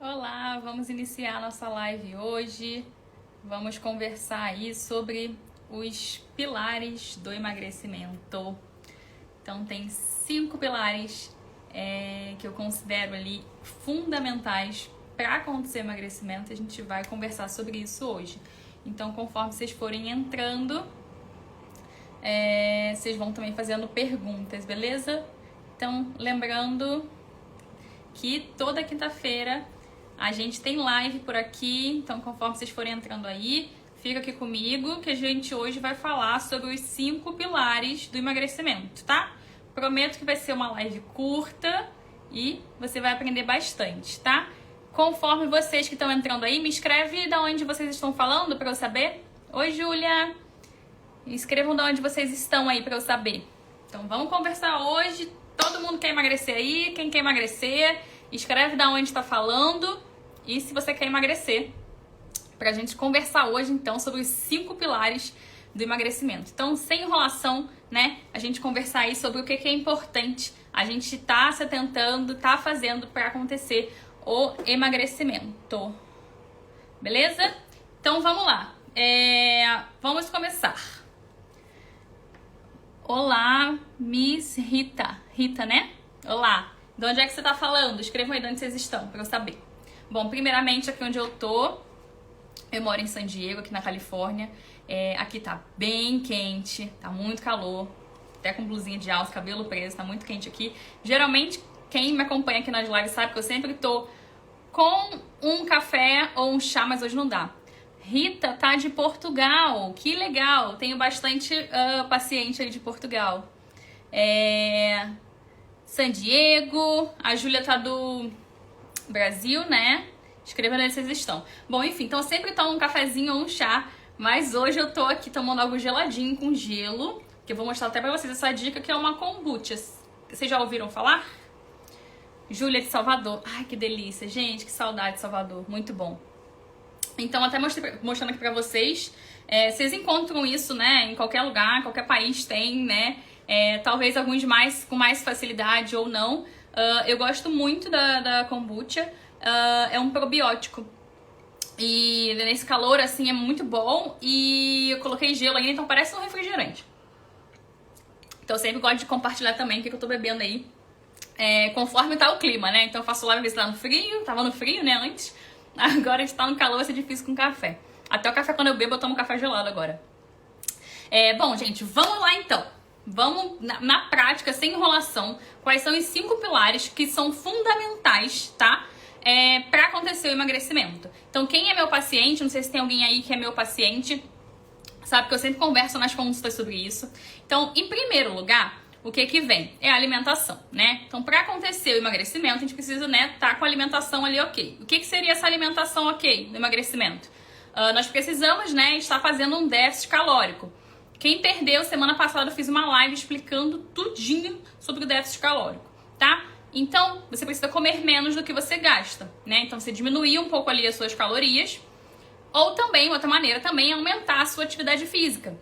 Olá, vamos iniciar nossa live hoje. Vamos conversar aí sobre os pilares do emagrecimento. Então, tem 5 pilares que eu considero ali fundamentais para acontecer emagrecimento. A gente vai conversar sobre isso hoje. Então, conforme vocês forem entrando, vocês vão também fazendo perguntas, beleza? Então, lembrando que toda quinta-feira a gente tem live por aqui, então conforme vocês forem entrando aí, fica aqui comigo que a gente hoje vai falar sobre os 5 pilares do emagrecimento, tá? Prometo que vai ser uma live curta e você vai aprender bastante, tá? Conforme vocês que estão entrando aí, me escreve de onde vocês estão falando para eu saber. Oi, Júlia! Escrevam de onde vocês estão aí para eu saber. Então vamos conversar hoje. Todo mundo quer emagrecer aí? Quem quer emagrecer? Escreve da onde está falando e se você quer emagrecer, para a gente conversar hoje então sobre os 5 pilares do emagrecimento. Então, sem enrolação, né, a gente conversar aí sobre o que é importante a gente tá se atentando, tá fazendo para acontecer o emagrecimento. Beleza? Então, vamos lá. Vamos começar. Olá, Miss Rita. Rita, né? Olá. De onde é que você tá falando? Escrevam aí de onde vocês estão, pra eu saber. Bom, primeiramente, aqui onde eu tô, eu moro em San Diego, aqui na Califórnia. Aqui tá bem quente, tá muito calor, até com blusinha de alça, cabelo preso, tá muito quente aqui. Geralmente, quem me acompanha aqui nas lives sabe que eu sempre tô com um café ou um chá, mas hoje não dá. Rita tá de Portugal, que legal, tenho bastante paciente aí de Portugal. San Diego, a Júlia tá do Brasil, né? Escreva onde vocês estão. Bom, enfim, então eu sempre tomo um cafezinho ou um chá, mas hoje eu tô aqui tomando algo geladinho com gelo, que eu vou mostrar até pra vocês essa dica, que é uma kombucha. Vocês já ouviram falar? Júlia de Salvador. Ai, que delícia, gente, que saudade de Salvador, muito bom. Então, até mostrando aqui pra vocês, vocês encontram isso, né, em qualquer lugar, qualquer país tem, né? Talvez alguns com mais facilidade ou não. Eu gosto muito da kombucha. É um probiótico. E nesse calor, assim, é muito bom. E eu coloquei gelo ainda, então parece um refrigerante. Então eu sempre gosto de compartilhar também o que eu tô bebendo aí. Conforme tá o clima, né? Então eu faço live às vezes lá no frio. Tava no frio, né, antes. Agora a gente tá no calor, vai ser difícil com café. Até o café, quando eu bebo, eu tomo café gelado agora. Bom, gente, vamos lá então. Vamos, na prática, sem enrolação, quais são os 5 pilares que são fundamentais, tá? Para acontecer o emagrecimento. Então, quem é meu paciente, não sei se tem alguém aí que é meu paciente, sabe que eu sempre converso nas consultas sobre isso. Então, em primeiro lugar, o que vem? É a alimentação, né? Então, para acontecer o emagrecimento, a gente precisa, né, tá com a alimentação ali ok. O que seria essa alimentação ok no emagrecimento? Nós precisamos, né, estar fazendo um déficit calórico. Quem perdeu, semana passada eu fiz uma live explicando tudinho sobre o déficit calórico, tá? Então, você precisa comer menos do que você gasta, né? Então, você diminuir um pouco ali as suas calorias. Ou também, outra maneira também, é aumentar a sua atividade física.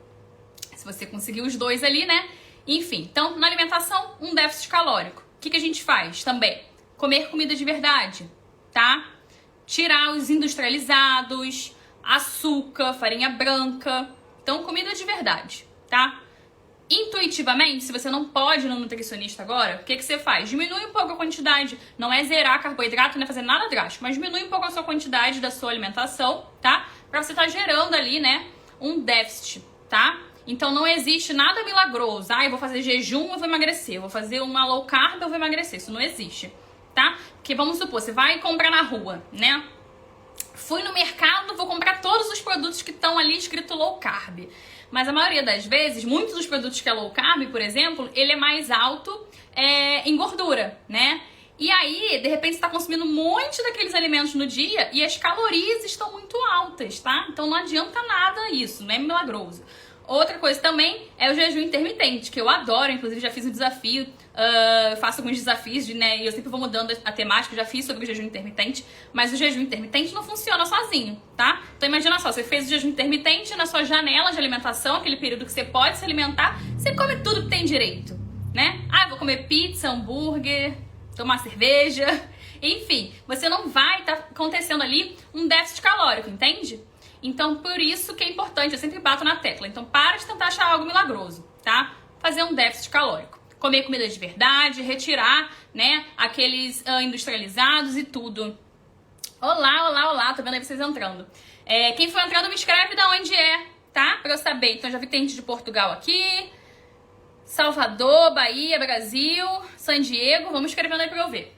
Se você conseguir os dois ali, né? Enfim, então, na alimentação, um déficit calórico. O que a gente faz também? Comer comida de verdade, tá? Tirar os industrializados, açúcar, farinha branca. Então, comida de verdade, tá? Intuitivamente, se você não pode ir no nutricionista agora, o que você faz? Diminui um pouco a quantidade. Não é zerar carboidrato, não é fazer nada drástico, mas diminui um pouco a sua quantidade da sua alimentação, tá? Pra você estar gerando ali, né, um déficit, tá? Então, não existe nada milagroso. Eu vou fazer jejum, eu vou emagrecer. Eu vou fazer uma low carb, eu vou emagrecer. Isso não existe, tá? Porque, vamos supor, você vai comprar na rua, né? Fui no mercado, vou comprar todos os produtos que estão ali escrito low carb. Mas a maioria das vezes, muitos dos produtos que é low carb, por exemplo, ele é mais alto em gordura, né? E aí, de repente, você está consumindo um monte daqueles alimentos no dia e as calorias estão muito altas, tá? Então não adianta nada isso, não é milagroso. Outra coisa também é o jejum intermitente, que eu adoro, inclusive já fiz um desafio, faço alguns desafios, né, e eu sempre vou mudando a temática, já fiz sobre o jejum intermitente, mas o jejum intermitente não funciona sozinho, tá? Então imagina só, você fez o jejum intermitente na sua janela de alimentação, aquele período que você pode se alimentar, você come tudo que tem direito, né? Eu vou comer pizza, hambúrguer, tomar cerveja, Enfim, você não vai estar acontecendo ali um déficit calórico, entende? Então, por isso que é importante, eu sempre bato na tecla. Então, para de tentar achar algo milagroso, tá? Fazer um déficit calórico. Comer comida de verdade, retirar, né, aqueles industrializados e tudo. Olá, olá, olá, tô vendo aí vocês entrando. Quem for entrando, me escreve de onde é, tá? Pra eu saber. Então, já vi que tem gente de Portugal aqui, Salvador, Bahia, Brasil, San Diego. Vamos escrevendo aí pra eu ver.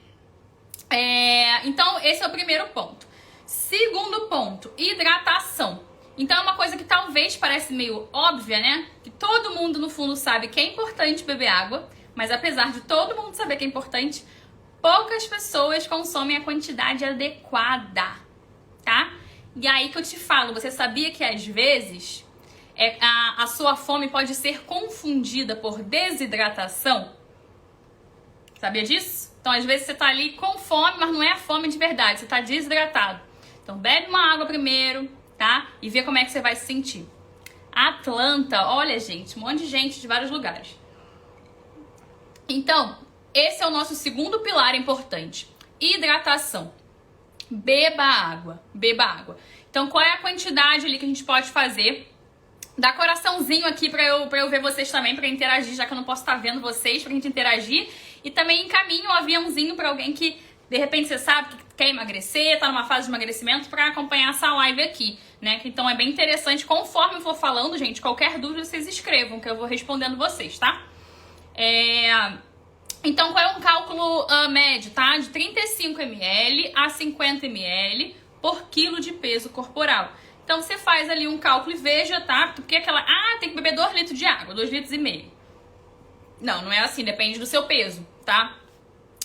Então, esse é o primeiro ponto. Segundo ponto, hidratação. Então, é uma coisa que talvez pareça meio óbvia, né? Que todo mundo, no fundo, sabe que é importante beber água. Mas, apesar de todo mundo saber que é importante, poucas pessoas consomem a quantidade adequada, tá? E aí que eu te falo, você sabia que às vezes a sua fome pode ser confundida por desidratação? Sabia disso? Então, às vezes você tá ali com fome, mas não é a fome de verdade, você tá desidratado. Então, bebe uma água primeiro, tá? E vê como é que você vai se sentir. Atlanta, olha, gente, um monte de gente de vários lugares. Então, esse é o nosso segundo pilar importante. Hidratação. Beba água, beba água. Então, qual é a quantidade ali que a gente pode fazer? Dá coraçãozinho aqui pra eu ver vocês também, pra interagir, já que eu não posso estar vendo vocês, pra gente interagir. E também encaminhe um aviãozinho pra alguém que, de repente, você sabe que quer emagrecer, tá numa fase de emagrecimento, pra acompanhar essa live aqui, né? Então, é bem interessante. Conforme eu for falando, gente, qualquer dúvida vocês escrevam, que eu vou respondendo vocês, tá? Então, qual é um cálculo médio, tá? De 35 ml a 50 ml por quilo de peso corporal. Então, você faz ali um cálculo e veja, tá? Porque tem que beber 2 litros de água, 2,5 litros. Não, não é assim, depende do seu peso, tá?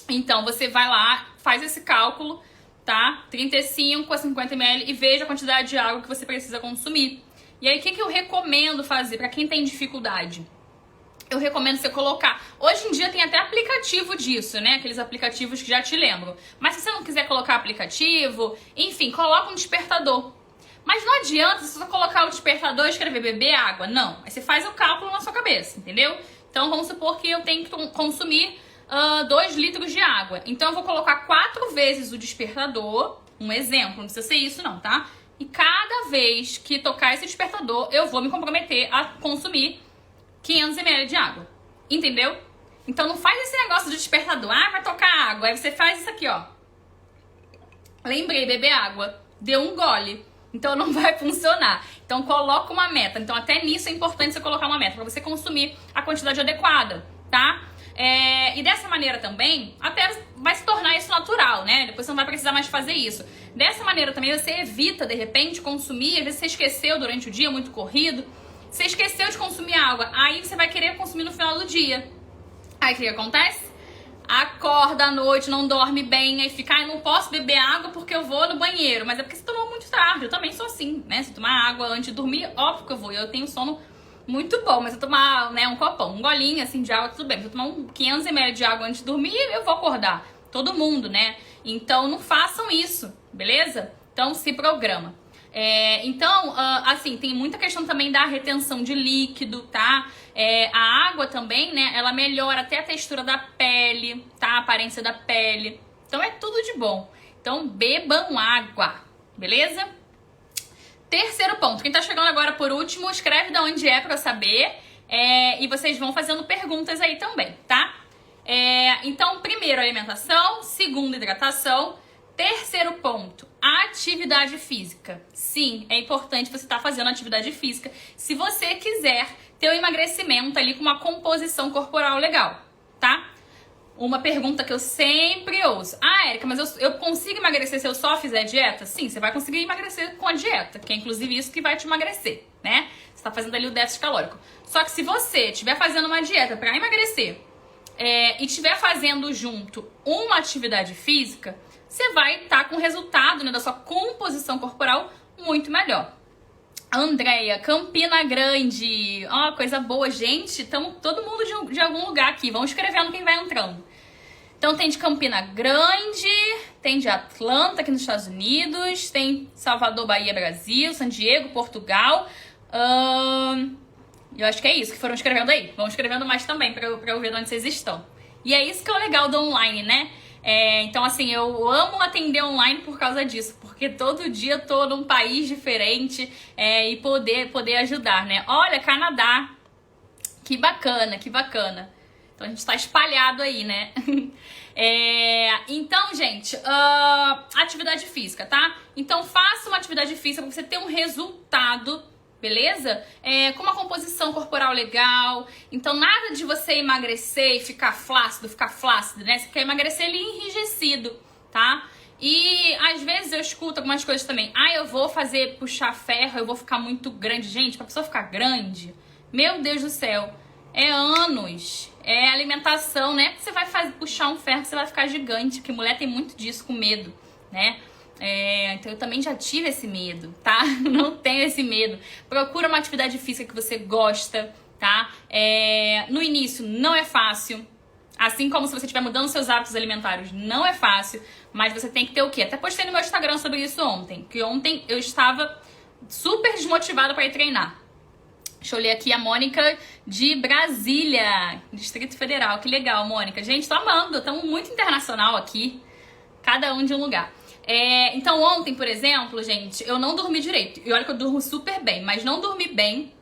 Então, você vai lá, faz esse cálculo, tá? 35 a 50 ml e veja a quantidade de água que você precisa consumir. E aí, o que eu recomendo fazer para quem tem dificuldade? Eu recomendo você colocar. Hoje em dia tem até aplicativo disso, né? Aqueles aplicativos que já te lembram. Mas se você não quiser colocar aplicativo, enfim, coloca um despertador. Mas não adianta você só colocar o despertador e escrever beber água. Não. Aí você faz o cálculo na sua cabeça, entendeu? Então vamos supor que eu tenho que consumir 2 litros de água. Então eu vou colocar 4 vezes o despertador. Um exemplo, não precisa ser isso não, tá? E cada vez que tocar esse despertador, eu vou me comprometer a consumir 500 ml de água, entendeu? Então não faz esse negócio de despertador, vai tocar água, aí você faz isso aqui, ó. Lembrei, beber água, deu um gole, então não vai funcionar. Então coloca uma meta, então até nisso é importante você colocar uma meta, pra você consumir a quantidade adequada, tá? E dessa maneira também, até vai se tornar isso natural, né? Depois você não vai precisar mais fazer isso. Dessa maneira também você evita, de repente, consumir, às vezes você esqueceu durante o dia, muito corrido, você esqueceu de consumir água, aí você vai querer consumir no final do dia. Aí o que acontece? Acorda à noite, não dorme bem, aí fica, não posso beber água porque eu vou no banheiro. Mas é porque você tomou muito tarde, eu também sou assim, né? Se tomar água antes de dormir, óbvio que eu vou. Eu tenho sono muito bom, mas se eu tomar, né, um copão, um golinho assim de água, tudo bem. Se eu tomar 500 ml de água antes de dormir, eu vou acordar. Todo mundo, né? Então não façam isso, beleza? Então se programa. Assim, tem muita questão também da retenção de líquido, tá? A água também, né, ela melhora até a textura da pele, tá? A aparência da pele. Então é tudo de bom. Então bebam água, beleza? Terceiro ponto, quem tá chegando agora por último, escreve de onde é pra eu saber. E vocês vão fazendo perguntas aí também, tá? Então, primeiro, alimentação. Segundo, hidratação. Terceiro ponto, atividade física. Sim, é importante você estar fazendo atividade física se você quiser ter um emagrecimento ali com uma composição corporal legal, tá? Uma pergunta que eu sempre ouço. Érica, mas eu consigo emagrecer se eu só fizer dieta? Sim, você vai conseguir emagrecer com a dieta, que é inclusive isso que vai te emagrecer, né? Você tá fazendo ali o déficit calórico. Só que se você estiver fazendo uma dieta para emagrecer e estiver fazendo junto uma atividade física, você vai estar com o resultado, né, da sua composição corporal muito melhor. Andréia, Campina Grande. Ó, coisa boa, gente. Estamos todo mundo de algum lugar aqui. Vão escrevendo quem vai entrando. Então tem de Campina Grande, tem de Atlanta, aqui nos Estados Unidos, tem Salvador, Bahia, Brasil, San Diego, Portugal. Eu acho que é isso que foram escrevendo aí. Vão escrevendo mais também pra eu ver de onde vocês estão. E é isso que é o legal do online, né? Então, assim, eu amo atender online por causa disso, porque todo dia eu tô num país diferente e poder ajudar, né? Olha, Canadá, que bacana, que bacana. Então a gente tá espalhado aí, né? Então, gente, atividade física, tá? Então faça uma atividade física pra você ter um resultado, beleza? Com uma composição corporal legal. Então nada de você emagrecer e ficar flácido, né? Você quer emagrecer ali enrijecido, tá? E às vezes eu escuto algumas coisas também. Eu vou puxar ferro, eu vou ficar muito grande. Gente, pra pessoa ficar grande, meu Deus do céu, é anos, é alimentação, né? Porque você vai puxar um ferro que você vai ficar gigante, porque mulher tem muito disso, com medo, né? Então eu também já tive esse medo, tá? Não tenho esse medo. Procura uma atividade física que você gosta, tá? No início não é fácil, assim como se você estiver mudando seus hábitos alimentares, não é fácil, mas você tem que ter o quê? Até postei no meu Instagram sobre isso ontem, que ontem eu estava super desmotivada para ir treinar. Deixa eu ler aqui a Mônica de Brasília, Distrito Federal. Que legal, Mônica. Gente, tô amando. Estamos muito internacional aqui. Cada um de um lugar. Então, ontem, por exemplo, gente, eu não dormi direito. E olha que eu durmo super bem, mas não dormi bem.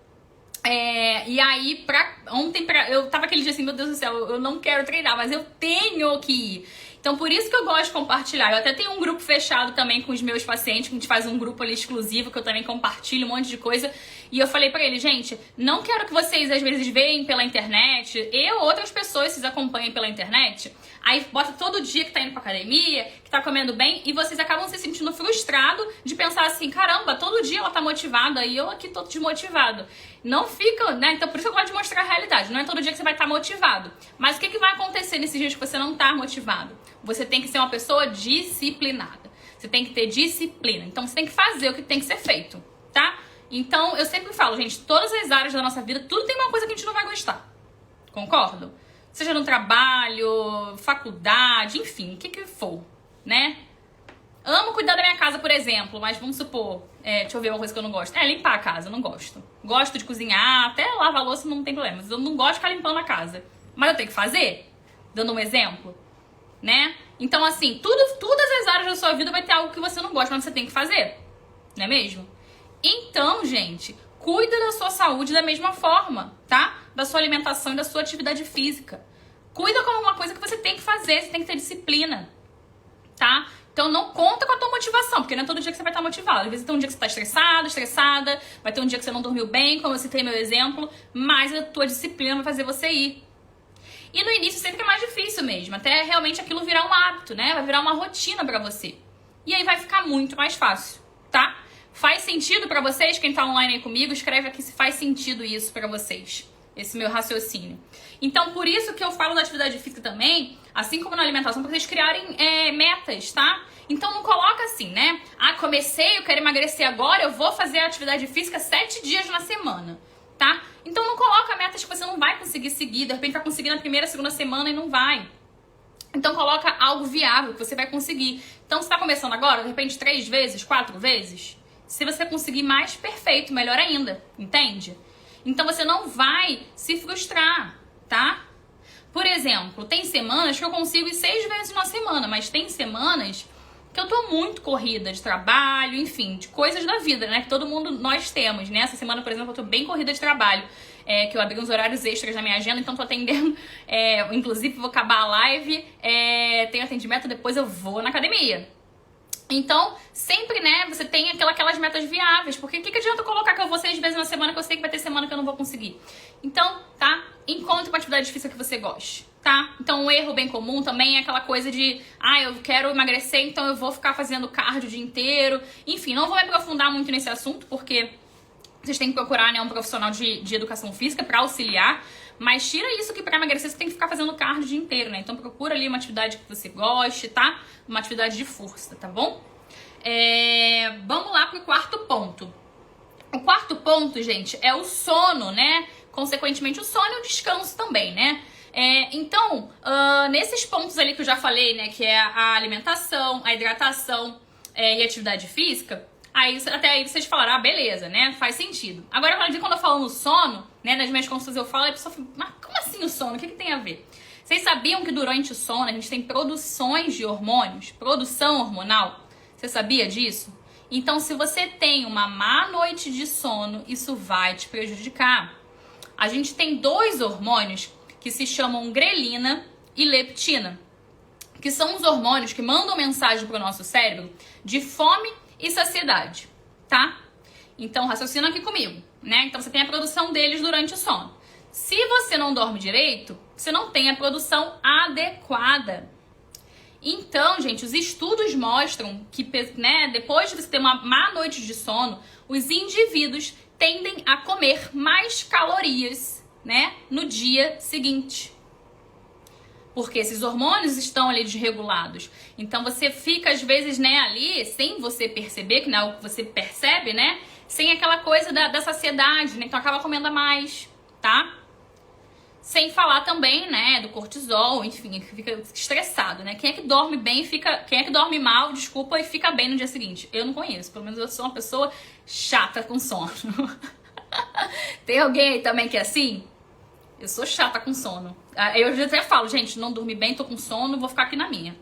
E aí, ontem, eu tava aquele dia assim, meu Deus do céu, eu não quero treinar, mas eu tenho que ir. Então, por isso que eu gosto de compartilhar. Eu até tenho um grupo fechado também com os meus pacientes, que a gente faz um grupo ali exclusivo, que eu também compartilho um monte de coisa. E eu falei pra ele, gente, não quero que vocês às vezes veem pela internet, eu ou outras pessoas vocês acompanhem pela internet, aí bota todo dia que tá indo pra academia, que tá comendo bem, e vocês acabam se sentindo frustrados de pensar assim, caramba, todo dia ela tá motivada e eu aqui tô desmotivado. Não fica, né? Então por isso eu gosto de mostrar a realidade. Não é todo dia que você vai estar motivado. Mas o que vai acontecer nesses dias que você não tá motivado? Você tem que ser uma pessoa disciplinada. Você tem que ter disciplina. Então você tem que fazer o que tem que ser feito, tá? Então eu sempre falo, gente, todas as áreas da nossa vida, tudo tem uma coisa que a gente não vai gostar. Concordam? Seja no trabalho, faculdade, enfim, o que for, né? Amo cuidar da minha casa, por exemplo, mas vamos supor, deixa eu ver uma coisa que eu não gosto. Limpar a casa, eu não gosto. Gosto de cozinhar, até lavar a louça não tem problema, mas eu não gosto de ficar limpando a casa. Mas eu tenho que fazer, dando um exemplo, né? Então, assim, todas as áreas da sua vida vai ter algo que você não gosta, mas você tem que fazer, não é mesmo? Então, gente, cuida da sua saúde da mesma forma, tá? Da sua alimentação e da sua atividade física. Cuida como uma coisa que você tem que fazer, você tem que ter disciplina, tá? Então não conta com a tua motivação, porque não é todo dia que você vai estar motivado. Às vezes tem um dia que você está estressada, vai ter um dia que você não dormiu bem, como eu citei meu exemplo, mas a tua disciplina vai fazer você ir. E no início sempre é mais difícil mesmo, até realmente aquilo virar um hábito, né? Vai virar uma rotina pra você. E aí vai ficar muito mais fácil, tá? Faz sentido pra vocês? Quem tá online aí comigo, escreve aqui se faz sentido isso pra vocês, esse meu raciocínio. Então, por isso que eu falo da atividade física também, assim como na alimentação, pra vocês criarem metas, tá? Então não coloca assim, né? Comecei, eu quero emagrecer agora, eu vou fazer a atividade física 7 dias na semana, tá? Então não coloca metas que você não vai conseguir seguir, de repente vai conseguir na primeira, segunda semana e não vai. Então coloca algo viável que você vai conseguir. Então você tá começando agora, de repente 3 vezes, 4 vezes. Se você conseguir mais, perfeito, melhor ainda, entende? Então você não vai se frustrar, tá? Por exemplo, tem semanas que eu consigo ir 6 vezes na semana, mas tem semanas que eu tô muito corrida de trabalho, enfim, de coisas da vida, né? Que todo mundo, nós temos, né? Essa semana, por exemplo, eu tô bem corrida de trabalho, que eu abri uns horários extras na minha agenda, então tô atendendo, inclusive vou acabar a live, tenho atendimento, depois eu vou na academia. Então, sempre, né, você tem aquelas metas viáveis, porque o que adianta eu colocar que eu vou 6 vezes na semana, que eu sei que vai ter semana que eu não vou conseguir? Então, tá? Encontre uma atividade difícil que você goste, tá? Então, um erro bem comum também é aquela coisa de, eu quero emagrecer, então eu vou ficar fazendo cardio o dia inteiro. Enfim, não vou me aprofundar muito nesse assunto, porque vocês têm que procurar, né, um profissional de educação física pra auxiliar. Mas tira isso que pra emagrecer você tem que ficar fazendo cardio o dia inteiro, né? Então procura ali uma atividade que você goste, tá? Uma atividade de força, tá bom? Vamos lá pro quarto ponto. O quarto ponto, gente, é o sono, né? Consequentemente, o sono e o descanso também, né? Então, nesses pontos ali que eu já falei, né? Que é a alimentação, a hidratação e a atividade física... Até aí vocês falaram, beleza, né? Faz sentido. Agora, quando eu falo no sono, né? Nas minhas consultas eu falo, a pessoa fala, mas como assim o sono? O que tem a ver? Vocês sabiam que durante o sono a gente tem produções de hormônios, produção hormonal? Você sabia disso? Então, se você tem uma má noite de sono, isso vai te prejudicar. A gente tem 2 hormônios que se chamam grelina e leptina, que são os hormônios que mandam mensagem para o nosso cérebro de fome e saciedade, tá? Então, raciocina aqui comigo, né? Então, você tem a produção deles durante o sono. Se você não dorme direito, você não tem a produção adequada. Então, gente, os estudos mostram que, né, depois de você ter uma má noite de sono, os indivíduos tendem a comer mais calorias, né, no dia seguinte. Porque esses hormônios estão ali desregulados. Então, você fica, às vezes, né, ali, sem você perceber, que não é o que você percebe, né, sem aquela coisa da saciedade, né, então acaba comendo a mais, tá? Sem falar também, né, do cortisol, enfim, fica estressado, né? Quem é que dorme bem, quem é que dorme mal, desculpa, e fica bem no dia seguinte? Eu não conheço, pelo menos eu sou uma pessoa chata com sono. Tem alguém aí também que é assim? Eu sou chata com sono. Eu já até falo, gente, não dormi bem, tô com sono, vou ficar aqui na minha.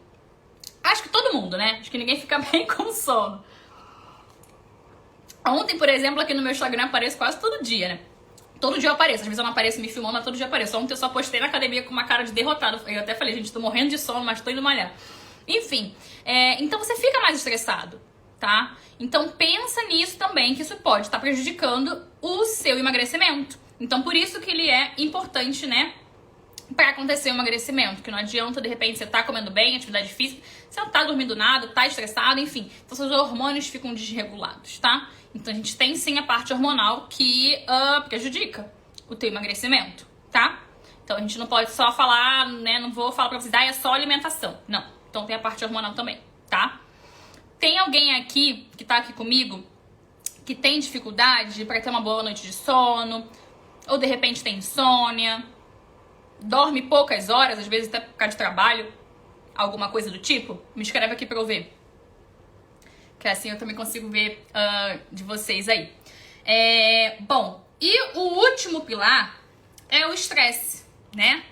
Acho que todo mundo, né? Acho que ninguém fica bem com sono. Ontem, por exemplo, aqui no meu Instagram apareço quase todo dia, né? Todo dia eu apareço, às vezes eu não apareço me filmando, mas todo dia eu apareço. Ontem eu só postei na academia com uma cara de derrotado. Eu até falei, gente, tô morrendo de sono, mas tô indo malhar. Enfim, então você fica mais estressado, tá? Então pensa nisso também, que isso pode estar prejudicando o seu emagrecimento. Então por isso que ele é importante, né? Pra acontecer o emagrecimento, que não adianta, de repente, você tá comendo bem, atividade física, você não tá dormindo nada, tá estressado, enfim. Então seus hormônios ficam desregulados, tá? Então a gente tem sim a parte hormonal que prejudica o teu emagrecimento, tá? Então a gente não pode só falar, né, não vou falar pra vocês, é só alimentação. Não, então tem a parte hormonal também, tá? Tem alguém aqui, que tá aqui comigo, que tem dificuldade pra ter uma boa noite de sono, ou de repente tem insônia, dorme poucas horas, às vezes até por causa de trabalho, alguma coisa do tipo? Me escreve aqui pra eu ver. Que assim eu também consigo ver de vocês aí. Bom, e o último pilar é o estresse, né?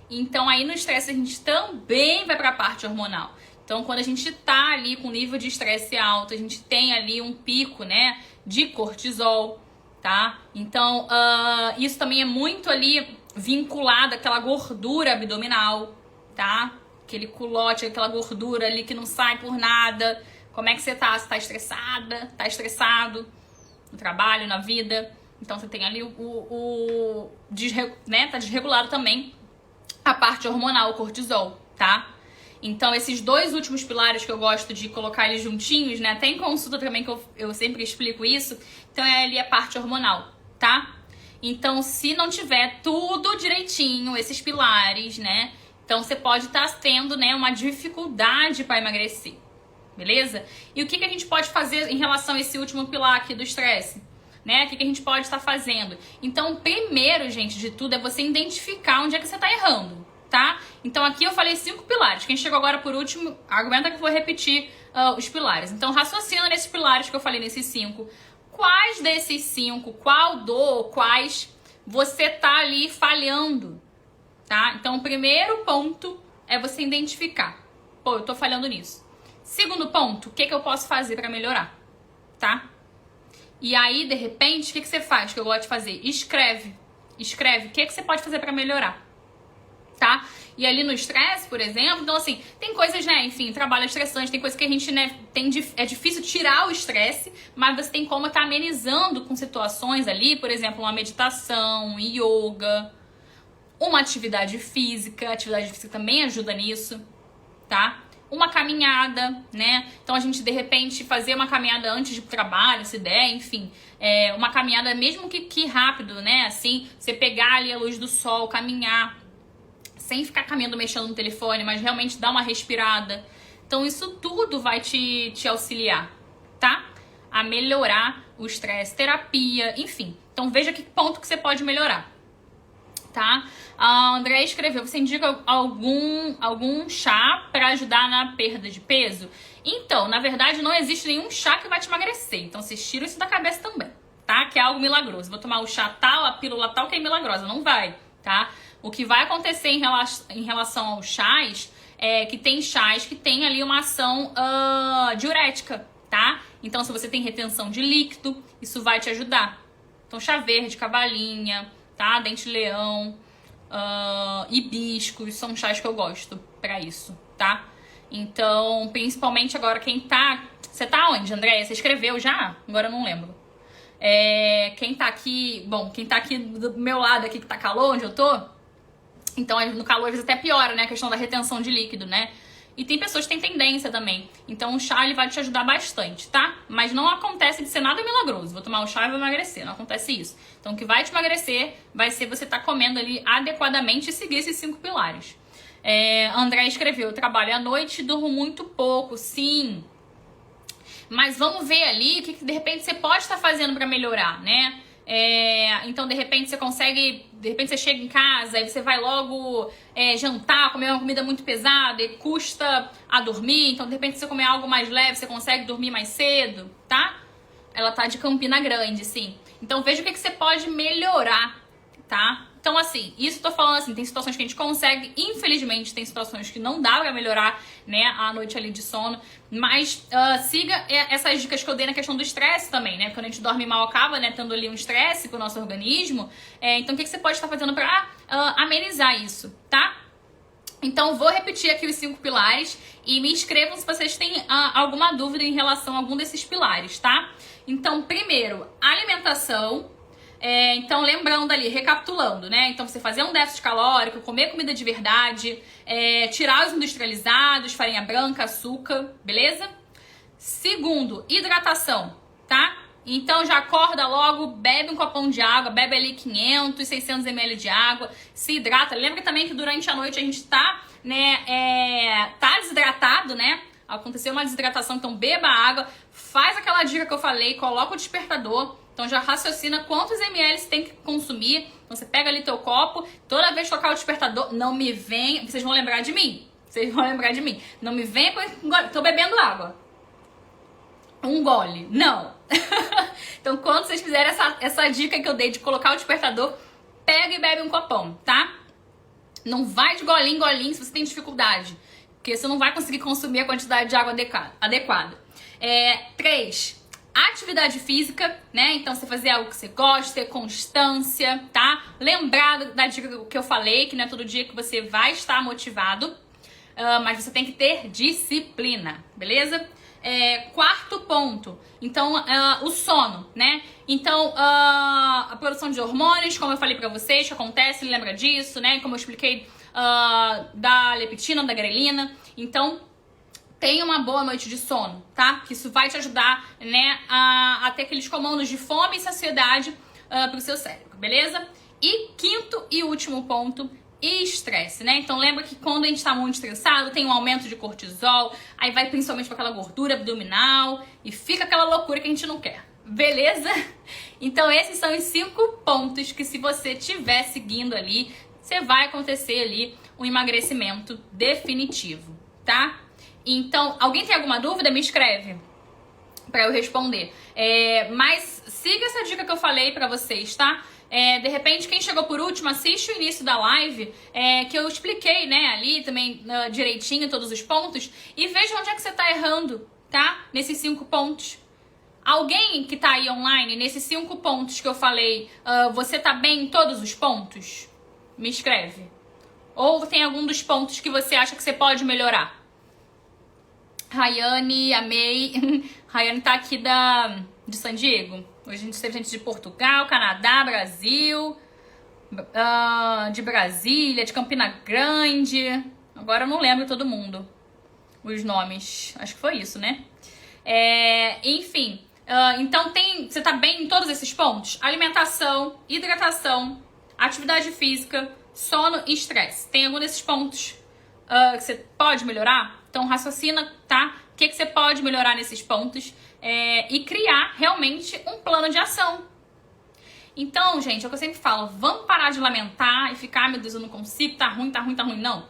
Então aí no estresse a gente também vai pra parte hormonal. Então quando a gente tá ali com nível de estresse alto, a gente tem ali um pico, né, de cortisol, tá? Então isso também é muito ali vinculado àquela gordura abdominal, tá? Aquele culote, aquela gordura ali que não sai por nada. Como é que você tá? Você tá estressada? Tá estressado no trabalho, na vida? Então você tem ali né? Tá desregulado também a parte hormonal, o cortisol, tá? Então esses 2 últimos pilares que eu gosto de colocar eles juntinhos, né? Até em consulta também que eu sempre explico isso. Então é ali a parte hormonal, tá? Então se não tiver tudo direitinho, esses pilares, né? Então você pode estar tendo, né, uma dificuldade para emagrecer. Beleza? E o que a gente pode fazer em relação a esse último pilar aqui do estresse? Né? O que a gente pode estar fazendo? Então, primeiro, gente, de tudo, é você identificar onde é que você está errando, tá? Então, aqui eu falei 5 pilares. Quem chegou agora por último, argumenta que eu vou repetir os pilares. Então, raciocina nesses pilares que eu falei, nesses 5. Quais desses 5, quais você tá ali falhando, tá? Então, o primeiro ponto é você identificar. Pô, eu tô falhando nisso. Segundo ponto, o que eu posso fazer para melhorar, tá? E aí, de repente, o que você faz, que eu gosto de fazer? Escreve o que você pode fazer para melhorar, tá? E ali no estresse, por exemplo, então assim, tem coisas, né, enfim, trabalho estressante, tem coisas que a gente, né, é difícil tirar o estresse, mas você tem como estar amenizando com situações ali, por exemplo, uma meditação, um yoga, uma atividade física também ajuda nisso, tá? Uma caminhada, né? Então a gente de repente fazer uma caminhada antes de ir pro trabalho, se der, enfim, uma caminhada mesmo que rápido, né? Assim, você pegar ali a luz do sol, caminhar, sem ficar caminhando mexendo no telefone, mas realmente dar uma respirada. Então isso tudo vai te auxiliar, tá? A melhorar o estresse, terapia, enfim. Então veja que ponto que você pode melhorar, tá? A André escreveu, você indica algum chá para ajudar na perda de peso? Então, na verdade, não existe nenhum chá que vai te emagrecer. Então, vocês tiram isso da cabeça também, tá? Que é algo milagroso. Vou tomar o chá tal, a pílula tal, que é milagrosa. Não vai, tá? O que vai acontecer em relação aos chás é que tem chás que tem ali uma ação diurética, tá? Então, se você tem retenção de líquido, isso vai te ajudar. Então, chá verde, cavalinha, tá? Dente-leão, hibiscos, são chás que eu gosto pra isso, tá? Então, principalmente agora quem tá... Você tá onde, Andréia? Você escreveu já? Agora eu não lembro. Quem tá aqui... Bom, quem tá aqui do meu lado aqui, que tá calor, onde eu tô... Então, no calor, às vezes até piora, né? A questão da retenção de líquido, né? E tem pessoas que têm tendência também. Então, o chá, ele vai te ajudar bastante, tá? Mas não acontece de ser nada milagroso. Vou tomar o chá e vou emagrecer. Não acontece isso. Então, o que vai te emagrecer vai ser você estar comendo ali adequadamente e seguir esses 5 pilares. André escreveu, eu trabalho à noite e durmo muito pouco. Sim. Mas vamos ver ali o que de repente você pode estar fazendo para melhorar, né? Então, de repente, você consegue... De repente, você chega em casa e você vai logo jantar, comer uma comida muito pesada e custa a dormir. Então, de repente, você comer algo mais leve, você consegue dormir mais cedo, tá? Ela tá de Campina Grande, sim. Então, veja o que você pode melhorar, tá? Então, assim, isso eu tô falando assim, tem situações que a gente consegue, infelizmente, tem situações que não dá pra melhorar, né, a noite ali de sono, mas siga essas dicas que eu dei na questão do estresse também, né, quando a gente dorme mal acaba, né, tendo ali um estresse pro nosso organismo, então o que você pode estar fazendo pra amenizar isso, tá? Então, vou repetir aqui os 5 pilares e me escrevam se vocês têm alguma dúvida em relação a algum desses pilares, tá? Então, primeiro, alimentação. Então, lembrando ali, recapitulando, né? Então, você fazer um déficit calórico, comer comida de verdade, tirar os industrializados, farinha branca, açúcar, beleza? Segundo, hidratação, tá? Então, já acorda logo, bebe um copão de água, bebe ali 500, 600 ml de água, se hidrata. Lembra também que durante a noite a gente tá, né, tá desidratado, né? Aconteceu uma desidratação, então beba água, faz aquela dica que eu falei, coloca o despertador. Então já raciocina quantos ml você tem que consumir. Então você pega ali teu copo, toda vez que tocar o despertador, não me vem... Vocês vão lembrar de mim. Vocês vão lembrar de mim. Não me venha com... Tô bebendo água. Um gole. Não. Então quando vocês fizerem essa dica que eu dei de colocar o despertador, pega e bebe um copão, tá? Não vai de golinho em golinho se você tem dificuldade. Porque você não vai conseguir consumir a quantidade de água adequada. 3... Atividade física, né? Então, você fazer algo que você gosta, ter constância, tá? Lembrar da dica que eu falei, que não é todo dia que você vai estar motivado, mas você tem que ter disciplina, beleza? 4º ponto, então, o sono, né? Então, a produção de hormônios, como eu falei pra vocês, que acontece, lembra disso, né? Como eu expliquei, da leptina, da grelina. Então, tenha uma boa noite de sono, tá? Que isso vai te ajudar, né, a ter aqueles comandos de fome e saciedade pro seu cérebro, beleza? E 5º e último ponto, estresse, né? Então lembra que quando a gente tá muito estressado, tem um aumento de cortisol, aí vai principalmente pra aquela gordura abdominal e fica aquela loucura que a gente não quer, beleza? Então esses são os 5 pontos que se você estiver seguindo ali, você vai acontecer ali um emagrecimento definitivo, tá? Então, alguém tem alguma dúvida? Me escreve pra eu responder. Mas siga essa dica que eu falei pra vocês, tá? De repente, quem chegou por último, assiste o início da live, que eu expliquei, né, ali também direitinho todos os pontos, e veja onde é que você tá errando, tá? Nesses 5 pontos. Alguém que tá aí online, nesses 5 pontos que eu falei, você tá bem em todos os pontos? Me escreve. Ou tem algum dos pontos que você acha que você pode melhorar? Rayane, amei. Rayane tá aqui de San Diego. Hoje a gente teve gente de Portugal, Canadá, Brasil, de Brasília, de Campina Grande. Agora eu não lembro todo mundo os nomes. Acho que foi isso, né? Enfim, então você tá bem em todos esses pontos? Alimentação, hidratação, atividade física, sono e estresse. Tem algum desses pontos que você pode melhorar? Então raciocina, tá? O que você pode melhorar nesses pontos e criar realmente um plano de ação. Então, gente, é o que eu sempre falo, vamos parar de lamentar e ficar, meu Deus, eu não consigo, tá ruim, tá ruim, tá ruim. Não.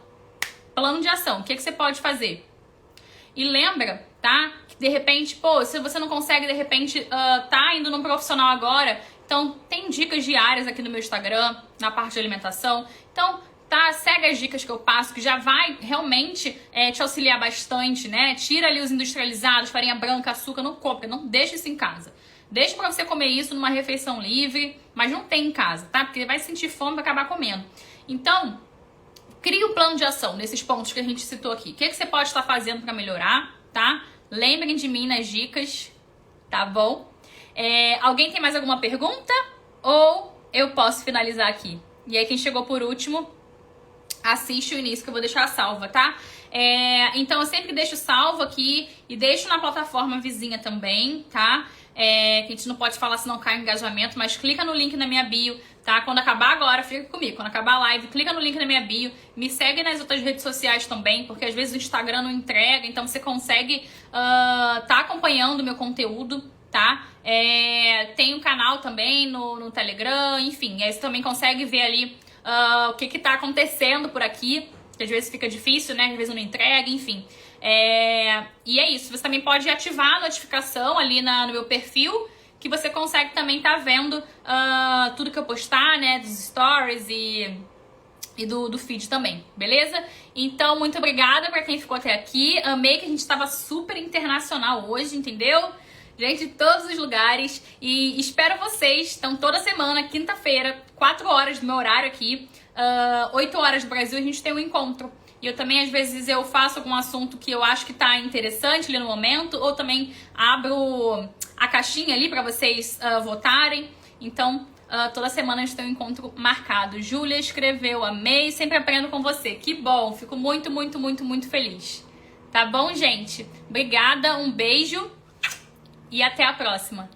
Plano de ação, o que você pode fazer? E lembra, tá? Que de repente, se você não consegue, de repente, tá indo num profissional agora Então, tem dicas diárias aqui no meu Instagram, na parte de alimentação. Então, tá, segue as dicas que eu passo, que já vai realmente te auxiliar bastante, né? Tira ali os industrializados, farinha branca, açúcar, não compra, não deixa isso em casa. Deixa pra você comer isso numa refeição livre, mas não tem em casa, tá? Porque vai sentir fome e vai acabar comendo. Então, cria um plano de ação nesses pontos que a gente citou aqui. O que você pode estar fazendo pra melhorar, tá? Lembrem de mim nas dicas, tá bom? Alguém tem mais alguma pergunta? Ou eu posso finalizar aqui? E aí, quem chegou por último, assiste o início que eu vou deixar salva, tá? Então, eu sempre deixo salvo aqui e deixo na plataforma vizinha também, tá? Que a gente não pode falar se não cai o engajamento, mas clica no link na minha bio, tá? Quando acabar agora, fica comigo. Quando acabar a live, clica no link na minha bio. Me segue nas outras redes sociais também, porque às vezes o Instagram não entrega, então você consegue tá acompanhando o meu conteúdo, tá? Tem um canal também no Telegram, enfim. Aí você também consegue ver ali o que tá acontecendo por aqui, que às vezes fica difícil, né? Às vezes não entrega, enfim. E é isso. Você também pode ativar a notificação ali no meu perfil, que você consegue também estar vendo tudo que eu postar, né? Dos stories e do feed também, beleza? Então, muito obrigada pra quem ficou até aqui. Amei que a gente estava super internacional hoje, entendeu? Gente de todos os lugares. E espero vocês. Então, toda semana, quinta-feira, 4 horas do meu horário aqui, 8 horas do Brasil, a gente tem um encontro. E eu também, às vezes, eu faço algum assunto que eu acho que tá interessante ali no momento, ou também abro a caixinha ali pra vocês votarem. Então, toda semana a gente tem um encontro marcado. Júlia escreveu, amei, sempre aprendo com você. Que bom, fico muito, muito, muito, muito feliz. Tá bom, gente? Obrigada, um beijo e até a próxima.